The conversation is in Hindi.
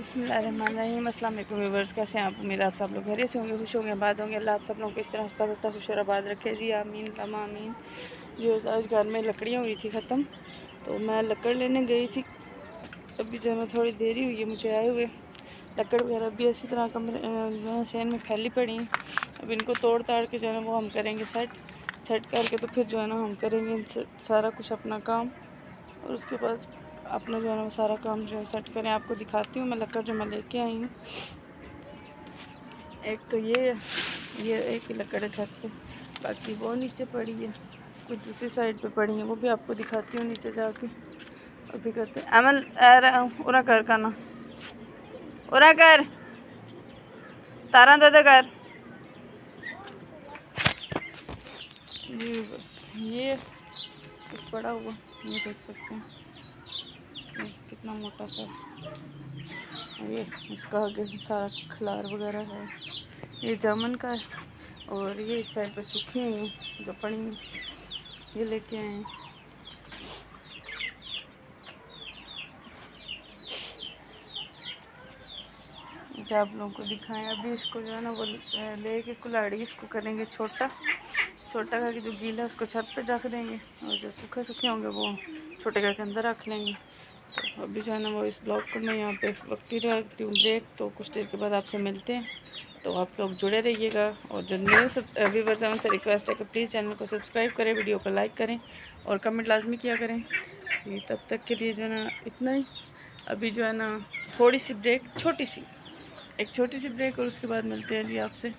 बिस्मिल्लाहिर्रहमानिर्रहीम। अस्सलाम वालेकुम व्यूअर्स, कैसे हैं आप? उम्मीद आप सब लोग घरे से होंगे, खुश होंगे, आबाद होंगे। अल्लाह आप सब लोगों को इस तरह हंसता बसता खुश और आबाद रखे जी, आमीन लम्मा आमीन। जो आज घर में लकड़ियाँ हुई थी ख़त्म, तो मैं लकड़ लेने गई थी। अभी जो है ना थोड़ी देरी हुई है मुझे आए हुए। लकड़ वगैरह भी इसी तरह कमरे जो है सहन में फैली पड़ी हैं। अब इनको तोड़ ताड़ के जो है ना वो हम करेंगे सेट करके, तो फिर जो है ना हम करेंगे इनसे सारा कुछ अपना काम। और उसके बाद अपना जो है ना सारा काम जो है सेट करें। आपको दिखाती हूँ मैं लकड़ जो मैं लेके आई हूँ। एक तो ये एक लकड़ है छत पे, बाकी वो नीचे पड़ी है, कुछ दूसरी साइड पे पड़ी है, वो भी आपको दिखाती हूँ नीचे जाके। अभी करते अमल उरा कर का ना उरा कर तारा दे कर जी। बस ये कुछ पड़ा हुआ ये देख सकते हैं, ये कितना मोटा सा। ये इसका आगे सारा खलार वगैरह है, ये जामुन का है। और ये इस साइड पे सूखी हुई हैं जो पड़ी हैं, ये लेके आए हैं। जो आप लोगों को दिखाएं। अभी इसको जो है ना वो लेके कुल्हाड़ी इसको करेंगे छोटा करके, जो गीला है उसको छत पे रख देंगे और जो सूखे होंगे वो छोटे करके अंदर रख लेंगे। तो अभी जो है ना वो इस ब्लॉग को मैं यहाँ पे वक्ती रखती हूँ ब्रेक, तो कुछ देर के बाद आपसे मिलते हैं। तो आप लोग जुड़े रहिएगा, और जो न्यू व्यूअर्स हैं उनसे रिक्वेस्ट है कि प्लीज़ चैनल को सब्सक्राइब करें, वीडियो को लाइक करें और कमेंट लाजमी किया करें। ये तब तक के लिए जो है ना इतना ही। अभी जो है ना थोड़ी सी ब्रेक, एक छोटी सी ब्रेक, और उसके बाद मिलते हैं जी आपसे।